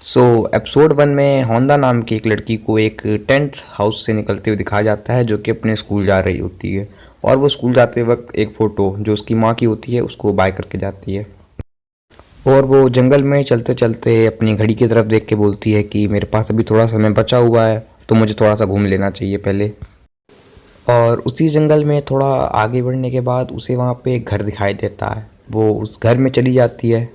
सो episode 1 में Honda नाम की एक लड़की को एक टेंट हाउस से निकलते हुए दिखाया जाता है जो कि अपने स्कूल जा रही होती है। और वो स्कूल जाते वक्त एक फ़ोटो जो उसकी माँ की होती है उसको बाय करके जाती है। और वो जंगल में चलते चलते अपनी घड़ी की तरफ देख के बोलती है कि मेरे पास अभी थोड़ा समय बचा हुआ है तो मुझे थोड़ा सा घूम लेना चाहिए पहले। और उसी जंगल में थोड़ा आगे बढ़ने के बाद उसे वहाँ पे एक घर दिखाई देता है। वो उस घर में चली जाती है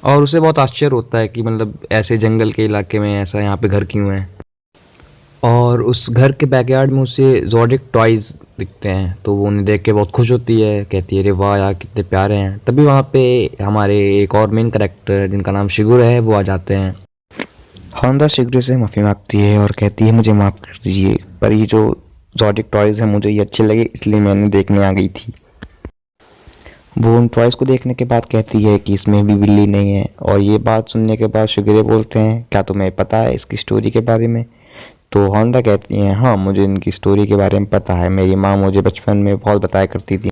और उसे बहुत आश्चर्य होता है कि मतलब ऐसे जंगल के इलाके में ऐसा यहाँ पे घर क्यों है। और उस घर के बैकयार्ड में उसे ज़ोडिक टॉयज़ दिखते हैं तो वो उन्हें देख के बहुत खुश होती है, कहती है अरे वाह यार कितने प्यारे हैं। तभी वहाँ पे हमारे एक और मेन करेक्टर जिनका नाम शिगुर है वो आ जाते हैं। होंडा शिगुर से माफ़ी मांगती है और कहती है मुझे माफ़ कर दीजिए, पर ये जो ज़ोडिक टॉयज़ हैं मुझे ये अच्छे लगे इसलिए मैंने देखने आ गई थी। वो उन टॉयज़ को देखने के बाद कहती है कि इसमें भी बिल्ली नहीं है। और ये बात सुनने के बाद शिगुर बोलते हैं क्या तुम्हें पता है इसकी स्टोरी के बारे में। तो होंडा कहती हैं हाँ मुझे इनकी स्टोरी के बारे में पता है, मेरी माँ मुझे बचपन में बहुत बताया करती थी।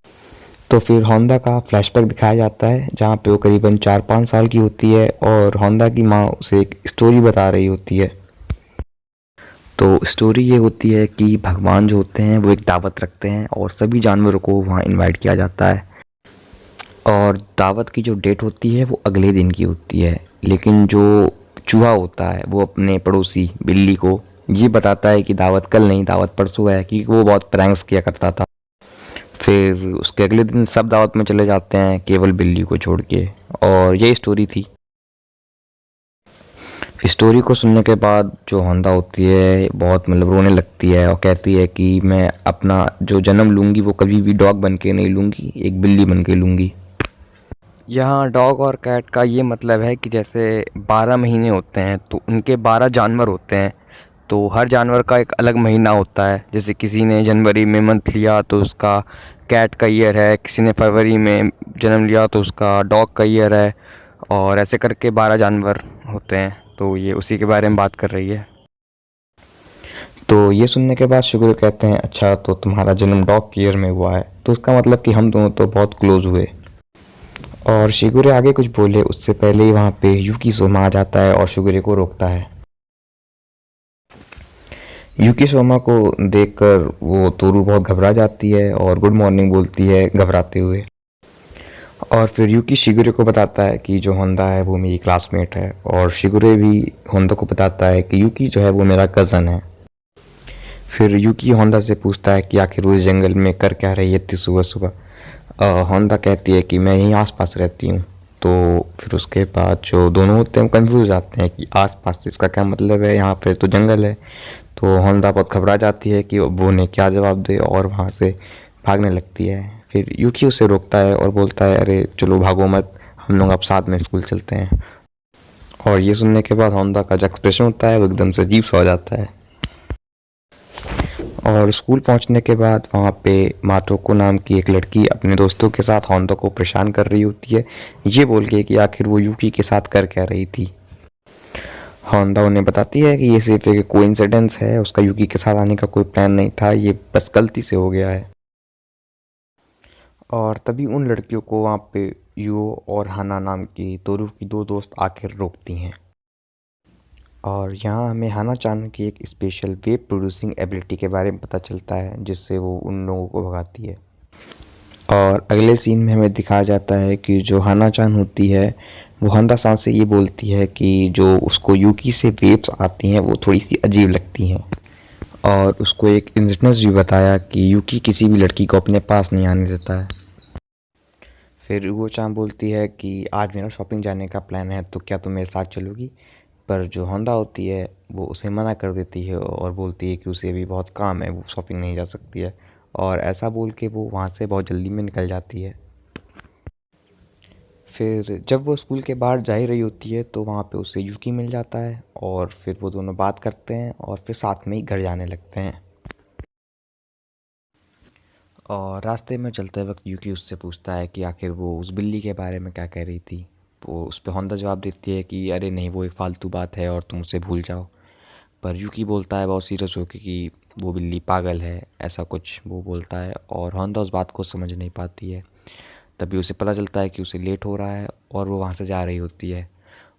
तो फिर होंडा का फ्लैशबैक दिखाया जाता है जहाँ पे वो करीबन 4-5 साल की होती है और होंडा की माँ उसे एक स्टोरी बता रही होती है। तो स्टोरी ये होती है कि भगवान जो होते हैं वो एक दावत रखते हैं और सभी जानवरों को वहाँ इनवाइट किया जाता है। और दावत की जो डेट होती है वो अगले दिन की होती है, लेकिन जो चूहा होता है वो अपने पड़ोसी बिल्ली को ये बताता है कि दावत कल नहीं दावत परसों है, क्योंकि वो बहुत प्रैंक्स किया करता था। फिर उसके अगले दिन सब दावत में चले जाते हैं केवल बिल्ली को छोड़ के। और ये स्टोरी थी। स्टोरी को सुनने के बाद जो होंडा होती है बहुत मतलब रोने लगती है और कहती है कि मैं अपना जो जन्म लूँगी वो कभी भी डॉग बन के नहीं लूँगी, एक बिल्ली बन के लूँगी। यहाँ डॉग और कैट का ये मतलब है कि जैसे 12 महीने होते हैं तो उनके 12 जानवर होते हैं, तो हर जानवर का एक अलग महीना होता है। जैसे किसी ने जनवरी में मंथ लिया तो उसका कैट का ईयर है, किसी ने फरवरी में जन्म लिया तो उसका डॉग का ईयर है। और ऐसे करके 12 जानवर होते हैं, तो ये उसी के बारे में बात कर रही है। तो ये सुनने के बाद शुगर कहते हैं अच्छा तो तुम्हारा जन्म डॉग के ईयर में हुआ है तो उसका मतलब कि हम दोनों तो बहुत क्लोज हुए। और शिगुरे आगे कुछ बोले उससे पहले ही वहाँ पे यूकी सोमा आ जाता है और शिगुरे को रोकता है। यूकी सोमा को देखकर वो तोरू बहुत घबरा जाती है और गुड मॉर्निंग बोलती है घबराते हुए। और फिर यूकी शिगुरे को बताता है कि जो होंडा है वो मेरी क्लासमेट है, और शिगुरे भी होंडा को बताता है कि यूकी जो है वो मेरा कज़न है। फिर यूकी होंडा से पूछता है कि आखिर वो इस जंगल में कर क्या रही है इतनी सुबह सुबह। होंडा कहती है कि मैं यहीं आसपास रहती हूँ। तो फिर उसके बाद जो दोनों होते हैं हम कंफ्यूज हो जाते हैं कि आसपास इसका क्या मतलब है, यहाँ पर तो जंगल है। तो होंडा बहुत घबरा जाती है कि वो उन्हें क्या जवाब दे और वहाँ से भागने लगती है। फिर यूकी उसे रोकता है और बोलता है अरे चलो भागो मत, हम लोग अब साथ में स्कूल चलते हैं। और ये सुनने के बाद होंडा का जो एक्सप्रेशन होता है वो एकदम से अजीब सा हो जाता है। और स्कूल पहुंचने के बाद वहाँ पे माटोको नाम की एक लड़की अपने दोस्तों के साथ होंडा को परेशान कर रही होती है, ये बोल के कि आखिर वो यूकी के साथ कर क्या रही थी। होंडा उन्हें बताती है कि ये सिर्फ एक कोइंसिडेंस है, उसका यूकी के साथ आने का कोई प्लान नहीं था, ये बस गलती से हो गया है। और तभी उन लड़कियों को वहाँ पे यो और हाना नाम की तोरू की दो दोस्त आकर रोकती हैं। और यहाँ हमें हाना चान की एक स्पेशल वेब प्रोड्यूसिंग एबिलिटी के बारे में पता चलता है जिससे वो उन लोगों को भगाती है। और अगले सीन में हमें दिखाया जाता है कि जो हाना चान होती है वो होंडा सान से ये बोलती है कि जो उसको यूकी से वेव्स आती हैं वो थोड़ी सी अजीब लगती हैं। और उसको एक इंसिडेंस भी बताया कि यूकी किसी भी लड़की को अपने पास नहीं आने देता है। फिर वो चान बोलती है कि आज मेरा शॉपिंग जाने का प्लान है तो क्या तुम मेरे साथ चलोगी। पर जो होंडा होती है वो उसे मना कर देती है और बोलती है कि उसे भी बहुत काम है, वो शॉपिंग नहीं जा सकती है। और ऐसा बोल के वो वहाँ से बहुत जल्दी में निकल जाती है। फिर जब वो स्कूल के बाहर जा ही रही होती है तो वहाँ पे उसे यूकी मिल जाता है और फिर वो दोनों बात करते हैं और फिर साथ में ही घर जाने लगते हैं। और रास्ते में चलते वक्त यूकी उससे पूछता है कि आखिर वो उस बिल्ली के बारे में क्या कह रही थी। वो उस पर होंडा जवाब देती है कि अरे नहीं वो एक फ़ालतू बात है और तुम उसे भूल जाओ। पर यूकी बोलता है बहुत सीरियस होकर कि वो बिल्ली पागल है, ऐसा कुछ वो बोलता है। और होंडा उस बात को समझ नहीं पाती है। तभी उसे पता चलता है कि उसे लेट हो रहा है और वो वहाँ से जा रही होती है।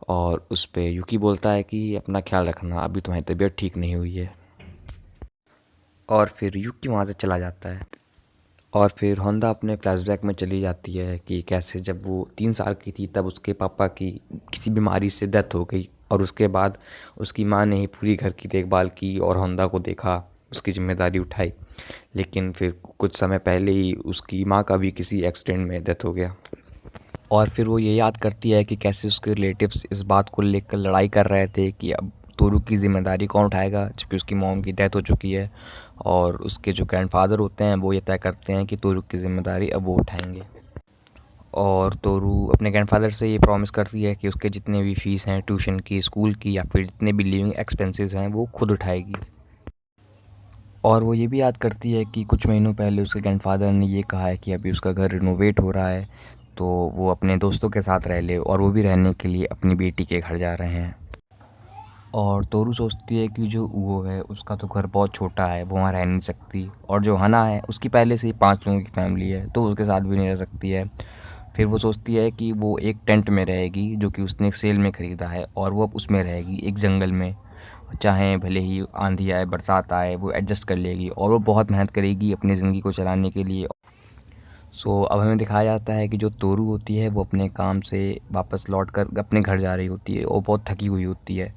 और उस पे यूकी बोलता है कि अपना ख्याल रखना, अभी तुम्हारी तबीयत ठीक नहीं हुई है। और फिर यूकी वहाँ से चला जाता है। और फिर होंडा अपने फ्लैशबैक में चली जाती है कि कैसे जब वो 3 साल की थी तब उसके पापा की किसी बीमारी से डेथ हो गई, और उसके बाद उसकी माँ ने ही पूरी घर की देखभाल की और होंडा को देखा, उसकी जिम्मेदारी उठाई। लेकिन फिर कुछ समय पहले ही उसकी माँ का भी किसी एक्सीडेंट में डेथ हो गया। और फिर वो ये याद करती है कि कैसे उसके रिलेटिव्स इस बात को लेकर लड़ाई कर रहे थे कि अब तोरू की ज़िम्मेदारी कौन उठाएगा, जबकि उसकी मॉम की डेथ हो चुकी है। और उसके जो ग्रैंडफादर होते हैं वो ये तय करते हैं कि तोरू की ज़िम्मेदारी अब वो उठाएंगे। और तोरू अपने ग्रैंडफादर से ये प्रॉमिस करती है कि उसके जितने भी फ़ीस हैं ट्यूशन की, स्कूल की, या फिर जितने भी लिविंग एक्सपेंसेस हैं वो खुद उठाएगी। और वो ये भी याद करती है कि कुछ महीनों पहले उसके ग्रैंडफादर ने ये कहा है कि अभी उसका घर रिनोवेट हो रहा है, तो वो अपने दोस्तों के साथ रह ले, और वो भी रहने के लिए अपनी बेटी के घर जा रहे हैं। और तोरू सोचती है कि जो वो है उसका तो घर बहुत छोटा है, वो वहाँ रह नहीं सकती, और जो हना है उसकी पहले से ही 5 लोगों की फैमिली है, तो उसके साथ भी नहीं रह सकती है। फिर वो सोचती है कि वो एक टेंट में रहेगी जो कि उसने एक सेल में ख़रीदा है, और वो अब उसमें रहेगी एक जंगल में। चाहे भले ही आंधी आए, बरसात आए, वो एडजस्ट कर लेगी, और वो बहुत मेहनत करेगी अपनी ज़िंदगी को चलाने के लिए। अब हमें दिखाया जाता है कि जो तोरू होती है वो अपने काम से वापस लौट कर अपने घर जा रही होती है, और बहुत थकी हुई होती है।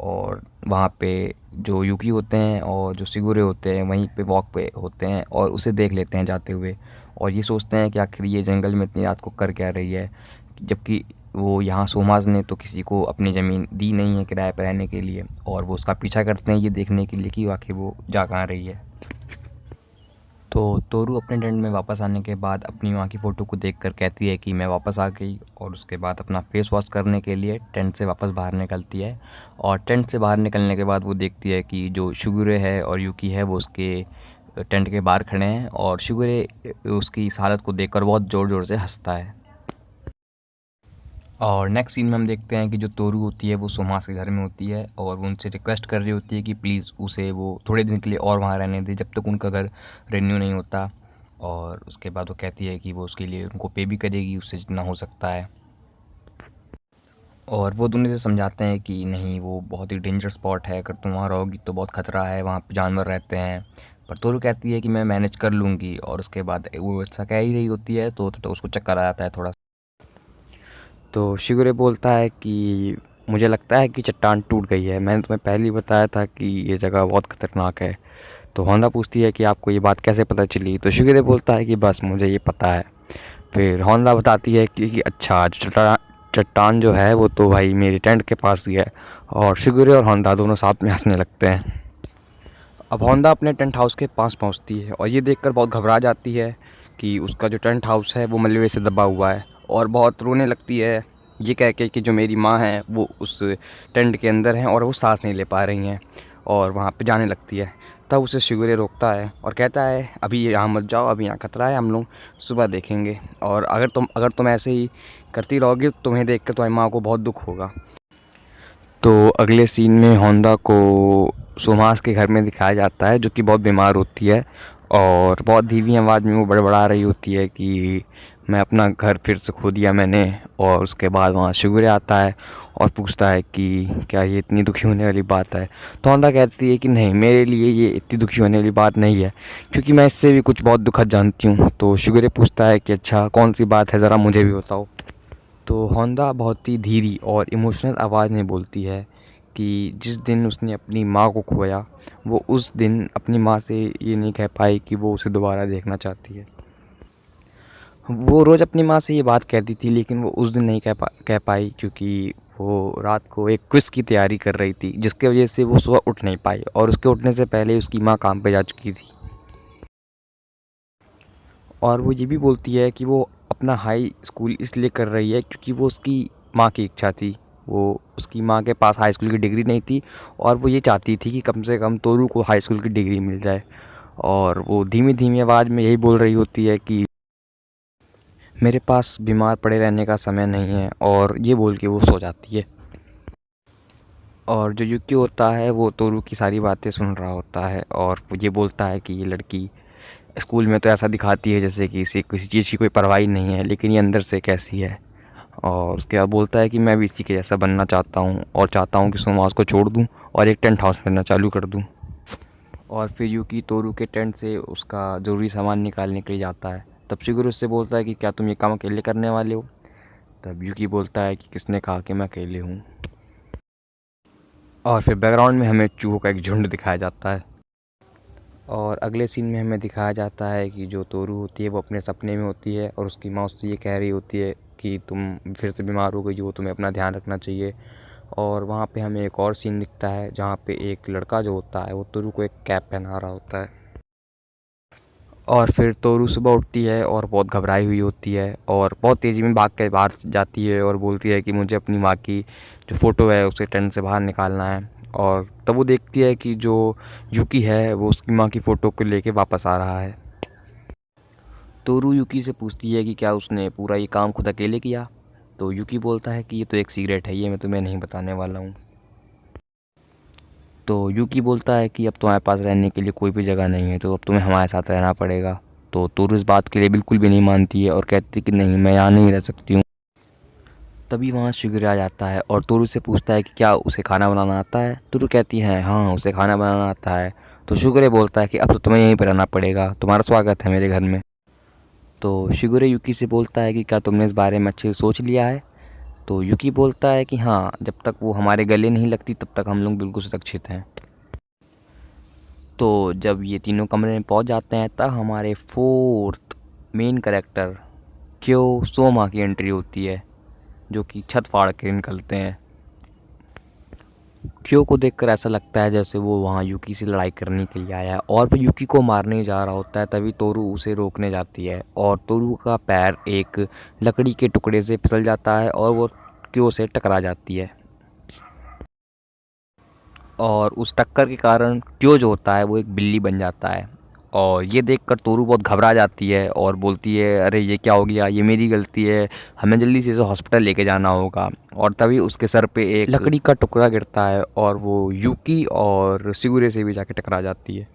और वहाँ पे जो यूकी होते हैं और जो सिगुरे होते हैं वहीं पे वॉक पे होते हैं, और उसे देख लेते हैं जाते हुए, और ये सोचते हैं कि आखिर ये जंगल में इतनी रात को कर क्या रही है, जबकि वो यहाँ सोमाज ने तो किसी को अपनी ज़मीन दी नहीं है किराए पर रहने के लिए। और वो उसका पीछा करते हैं ये देखने के लिए कि आखिर वो जा कहाँ रही है। तो तोरू अपने टेंट में वापस आने के बाद अपनी माँ की फ़ोटो को देखकर कहती है कि मैं वापस आ गई, और उसके बाद अपना फेस वॉश करने के लिए टेंट से वापस बाहर निकलती है। और टेंट से बाहर निकलने के बाद वो देखती है कि जो शुगुरे है और यूकी है वो उसके टेंट के बाहर खड़े हैं, और शुगुरे उसकी इस हालत को देखकर बहुत ज़ोर ज़ोर से हंसता है। और नेक्स्ट सीन में हम देखते हैं कि जो तोरू होती है वो सोमास के घर में होती है, और वो उनसे रिक्वेस्ट कर रही होती है कि प्लीज़ उसे वो थोड़े दिन के लिए और वहाँ रहने दे जब तक उनका घर रिन्यू नहीं होता। और उसके बाद वो कहती है कि वो उसके लिए उनको पे भी करेगी उससे जितना हो सकता है। और वो दोनों से समझाते हैं कि नहीं, वो बहुत ही डेंजर स्पॉट है, अगर तुम वहाँ रहोगी तो बहुत ख़तरा है, वहाँ पे जानवर रहते हैं। पर तोरू कहती है कि मैं मैनेज कर लूँगी, और उसके बाद वो ऐसा कह ही रही होती है तो उसको चक्कर आ जाता है थोड़ा। तो शिगुरे बोलता है कि मुझे लगता है कि चट्टान टूट गई है, मैंने तुम्हें पहले ही बताया था कि ये जगह बहुत ख़तरनाक है। तो होंडा पूछती है कि आपको ये बात कैसे पता चली, तो शिगुरे बोलता है कि बस मुझे ये पता है। फिर होंडा बताती है कि अच्छा, चट्टान जो है वो तो भाई मेरी टेंट के पास ही है। और शिगुरे और होंडा दोनों साथ में हंसने लगते हैं। अब होंडा अपने टेंट हाउस के पास पहुंचती है, और ये देखकर बहुत घबरा जाती है कि उसका जो टेंट हाउस है वो मलबे से दबा हुआ है, और बहुत रोने लगती है ये कह के कि जो मेरी माँ है वो उस टेंट के अंदर हैं और वो सांस नहीं ले पा रही हैं, और वहाँ पे जाने लगती है। तब उसे शिगुरे रोकता है और कहता है अभी यहाँ मत जाओ, अभी यहाँ खतरा है, हम लोग सुबह देखेंगे, और अगर तुम ऐसे ही करती रहोगी तो तुम्हें देख कर तुम्हारी माँ को बहुत दुख होगा। तो अगले सीन में होंडा को सुहास के घर में दिखाया जाता है जो कि बहुत बीमार होती है, और बहुत धीमी आवाज़ में वो बड़बड़ा रही होती है कि मैं अपना घर फिर से खो दिया मैंने। और उसके बाद वहाँ शिगुरे आता है और पूछता है कि क्या ये इतनी दुखी होने वाली बात है। तो होंडा कहती है कि नहीं, मेरे लिए ये इतनी दुखी होने वाली बात नहीं है, क्योंकि मैं इससे भी कुछ बहुत दुखद जानती हूँ। तो शिगुरे पूछता है कि अच्छा कौन सी बात है, ज़रा मुझे भी बताओ। तो होंडा बहुत ही धीरी और इमोशनल आवाज़ में बोलती है कि जिस दिन उसने अपनी माँ को खोया, वो उस दिन अपनी माँ से ये नहीं कह पाई कि वो उसे दोबारा देखना चाहती है। वो रोज़ अपनी माँ से ये बात कहती थी, लेकिन वो उस दिन नहीं कह पाई, क्योंकि वो रात को एक क्विज़ की तैयारी कर रही थी, जिसके वजह से वो सुबह उठ नहीं पाई, और उसके उठने से पहले उसकी माँ काम पे जा चुकी थी। और वो ये भी बोलती है कि वो अपना हाई स्कूल इसलिए कर रही है क्योंकि वो उसकी माँ की इच्छा थी। वो उसकी माँ के पास हाई स्कूल की डिग्री नहीं थी, और वो ये चाहती थी कि कम से कम तोरू को हाई स्कूल की डिग्री मिल जाए। और वो धीमी धीमी आवाज़ में यही बोल रही होती है कि मेरे पास बीमार पड़े रहने का समय नहीं है, और ये बोल के वो सो जाती है। और जो युकी होता है वो तोरू की सारी बातें सुन रहा होता है, और वो ये बोलता है कि ये लड़की स्कूल में तो ऐसा दिखाती है जैसे कि इसे किसी चीज़ की कोई परवाह नहीं है, लेकिन ये अंदर से कैसी है। और उसके बाद बोलता है कि मैं भी इसी के जैसा बनना चाहता हूँ और चाहता हूँ कि सोमास को छोड़ दूँ और एक टेंट हाउस करना चालू कर दूँ। और फिर यूकी तोरू के टेंट से उसका ज़रूरी सामान निकालने के लिए जाता है। तब शिगुरु उससे बोलता है कि क्या तुम ये काम अकेले करने वाले हो? तब यूकी बोलता है कि किसने कहा कि मैं अकेले हूँ। और फिर बैकग्राउंड में हमें चूहों का एक झुंड दिखाया जाता है। और अगले सीन में हमें दिखाया जाता है कि जो तोरू होती है वो अपने सपने में होती है और उसकी माँ उससे ये कह रही होती है कि तुम फिर से बीमार हो गई हो, तुम्हें अपना ध्यान रखना चाहिए। और वहाँ पे हमें एक और सीन दिखता है जहाँ पे एक लड़का जो होता है वो तोरू को एक कैप पहना रहा होता है। और फिर तोरू सुबह उठती है और बहुत घबराई हुई होती है और बहुत तेज़ी में भाग के बाहर जाती है और बोलती है कि मुझे अपनी माँ की जो फ़ोटो है उसे टेंट से बाहर निकालना है। और तब वो देखती है कि जो यूकी है वो उसकी माँ की फ़ोटो को लेके वापस आ रहा है। तोरू यूकी से पूछती है कि क्या उसने पूरा ये काम खुद अकेले किया? तो यूकी बोलता है कि ये तो एक सीक्रेट है, ये मैं तुम्हें नहीं बताने वाला हूँ। तो यूकी बोलता है कि अब तुम्हारे पास रहने के लिए कोई भी जगह नहीं है, तो अब तुम्हें हमारे साथ रहना पड़ेगा। तो तोरू इस बात के लिए बिल्कुल भी नहीं मानती है और कहती है कि नहीं, मैं यहाँ नहीं रह सकती हूँ। तभी वहाँ शिगुरु आ जाता है और तोरू से पूछता है कि क्या उसे खाना बनाना आता है? तोरू कहती है हाँ, उसे खाना बनाना आता है। तो शिगुरु बोलता है कि अब तो तुम्हें यहीं पर रहना पड़ेगा, तुम्हारा स्वागत है मेरे घर में। तो शिगुरु यूकी से बोलता है कि क्या तुमने इस बारे में अच्छे से सोच लिया है? तो यूकी बोलता है कि हाँ, जब तक वो हमारे गले नहीं लगती तब तक हम लोग बिल्कुल सुरक्षित हैं। तो जब ये तीनों कमरे में पहुंच जाते हैं तब हमारे फोर्थ मेन कैरेक्टर क्यो सोमा की एंट्री होती है, जो कि छत फाड़ के निकलते हैं। क्यो को देखकर ऐसा लगता है जैसे वो वहाँ यूकी से लड़ाई करने के लिए आया है और वो यूकी को मारने जा रहा होता है। तभी तोरू उसे रोकने जाती है और तोरू का पैर एक लकड़ी के टुकड़े से फिसल जाता है और वो क्यो से टकरा जाती है। और उस टक्कर के कारण क्यो जो होता है वो एक बिल्ली बन जाता है। और ये देखकर तोरू बहुत घबरा जाती है और बोलती है अरे ये क्या हो गया, ये मेरी गलती है, हमें जल्दी से इसे हॉस्पिटल लेके जाना होगा। और तभी उसके सर पे एक लकड़ी का टुकड़ा गिरता है और वो यूकी और सिगुरे से भी जाके टकरा जाती है।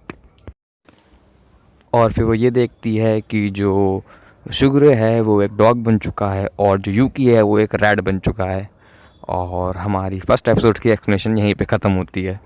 और फिर वो ये देखती है कि जो शिगुरे है वो एक डॉग बन चुका है और जो यूकी है वो एक रैट बन चुका है। और हमारी फर्स्ट एपिसोड की एक्सप्लेनेशन यहीं पे ख़त्म होती है।